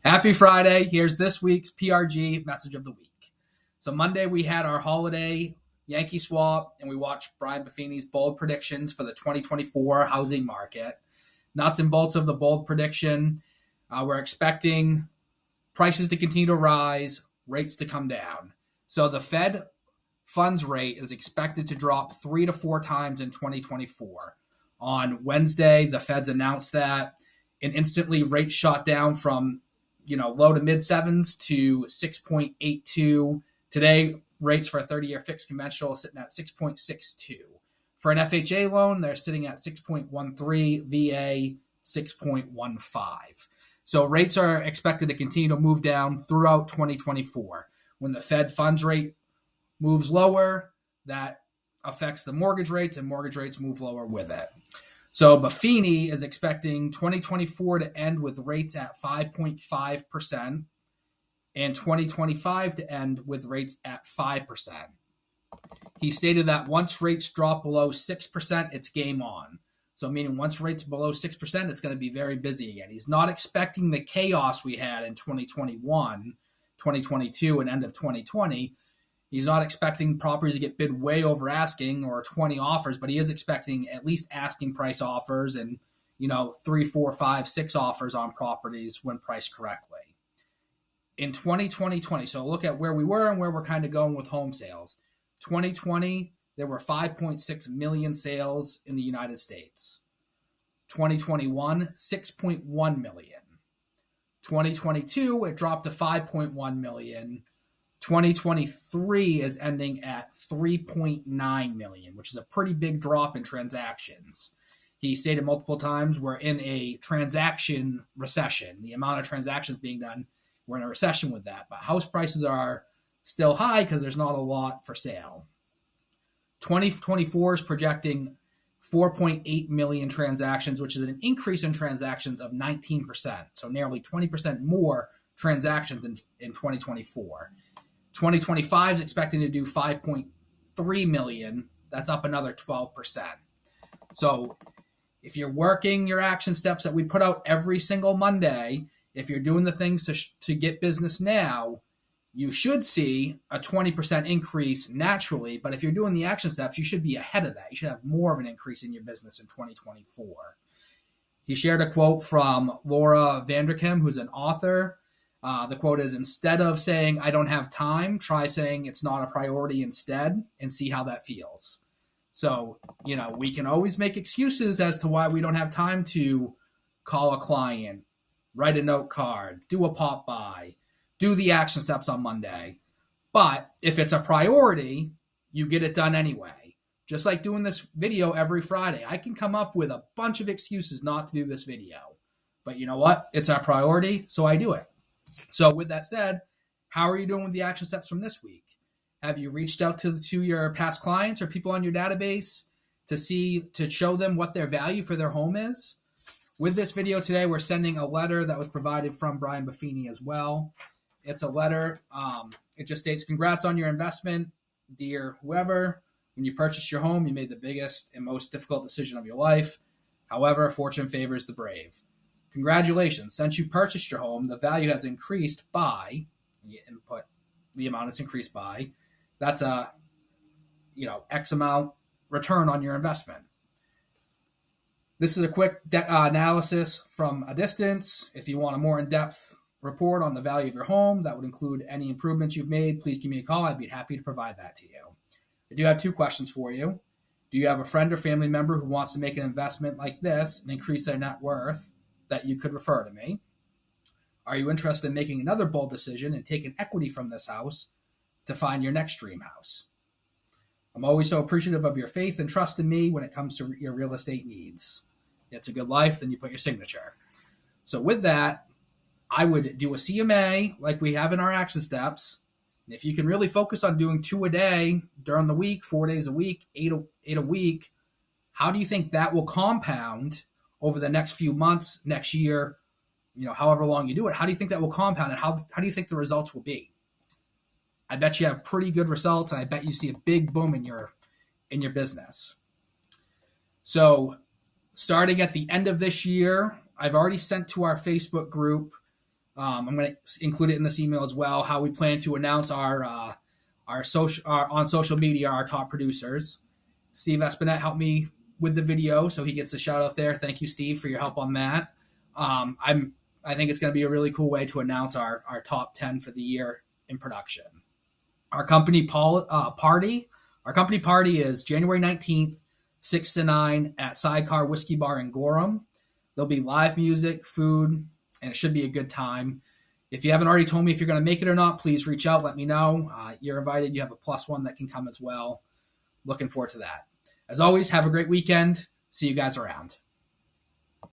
Happy Friday. Here's this week's PRG Message of the Week. So Monday we had our holiday Yankee swap and we watched Brian Buffini's bold predictions for the 2024 housing market. Nuts and bolts of the bold prediction. We're expecting prices to continue to rise, rates to come down. So the Fed funds rate is expected to drop 3 to 4 times in 2024. On Wednesday, the Feds announced that, and instantly rates shot down from low to mid sevens to 6.82. Today, rates for a 30-year fixed conventional is sitting at 6.62. For an FHA loan, they're sitting at 6.13, VA 6.15. So rates are expected to continue to move down throughout 2024. When the Fed funds rate moves lower, that affects the mortgage rates, and mortgage rates move lower with it. So Buffini is expecting 2024 to end with rates at 5.5% and 2025 to end with rates at 5%. He stated that once rates drop below 6%, it's game on. So meaning once rates below 6%, it's going to be very busy again. He's not expecting the chaos we had in 2021, 2022, and end of 2020. He's not expecting properties to get bid way over asking or 20 offers, but he is expecting at least asking price offers and, 3, 4, 5, 6 offers on properties when priced correctly. In 2020, so look at where we were and where we're kind of going with home sales. 2020, there were 5.6 million sales in the United States. 2021, 6.1 million. 2022, it dropped to 5.1 million. 2023 is ending at 3.9 million, which is a pretty big drop in transactions. He stated multiple times we're in a transaction recession. The amount of transactions being done, we're in a recession with that. But house prices are still high because there's not a lot for sale. 2024 is projecting 4.8 million transactions, which is an increase in transactions of 19%. So nearly 20% more transactions in 2024. 2025 is expecting to do 5.3 million. That's up another 12%. So if you're working your action steps that we put out every single Monday, if you're doing the things to get business now, you should see a 20% increase naturally. But if you're doing the action steps, you should be ahead of that. You should have more of an increase in your business in 2024. He shared a quote from Laura Vanderkam, who's an author. The quote is, instead of saying, I don't have time, try saying it's not a priority instead and see how that feels. So, we can always make excuses as to why we don't have time to call a client, write a note card, do a pop by, do the action steps on Monday. But if it's a priority, you get it done anyway. Just like doing this video every Friday. I can come up with a bunch of excuses not to do this video. But you know what? It's our priority, so I do it. So with that said, how are you doing with the action steps from this week? Have you reached out to your past clients or people on your database to show them what their value for their home is? With this video today, we're sending a letter that was provided from Brian Buffini as well. It's a letter. It just states, congrats on your investment, dear whoever. When you purchased your home, you made the biggest and most difficult decision of your life. However, fortune favors the brave. Congratulations. Since you purchased your home, the value has increased by, you input the amount it's increased by. That's a, X amount return on your investment. This is a quick analysis from a distance. If you want a more in-depth report on the value of your home, that would include any improvements you've made, please give me a call. I'd be happy to provide that to you. I do have 2 questions for you. Do you have a friend or family member who wants to make an investment like this and increase their net worth that you could refer to me? Are you interested in making another bold decision and taking equity from this house to find your next dream house? I'm always so appreciative of your faith and trust in me when it comes to your real estate needs. It's a good life, then you put your signature. So with that, I would do a CMA like we have in our action steps. And if you can really focus on doing 2 a day during the week, 4 days a week, 8 a week, how do you think that will compound over the next few months, next year, however long you do it? How do you think that will compound, and how do you think the results will be? I bet you have pretty good results, and I bet you see a big boom in your business. So starting at the end of this year, I've already sent to our Facebook group I'm going to include it in this email as well. How we plan to announce our on social media our top producers. Steve Espinette helped me with the video, so he gets a shout out there. Thank you, Steve, for your help on that. I think it's going to be a really cool way to announce our top 10 for the year in production. Our company party. Our company party is January 19th, 6 to 9 at Sidecar Whiskey Bar in Gorham. There'll be live music, food, and it should be a good time. If you haven't already told me if you're going to make it or not, please reach out. Let me know. You're invited. You have a +1 that can come as well. Looking forward to that. As always, have a great weekend. See you guys around.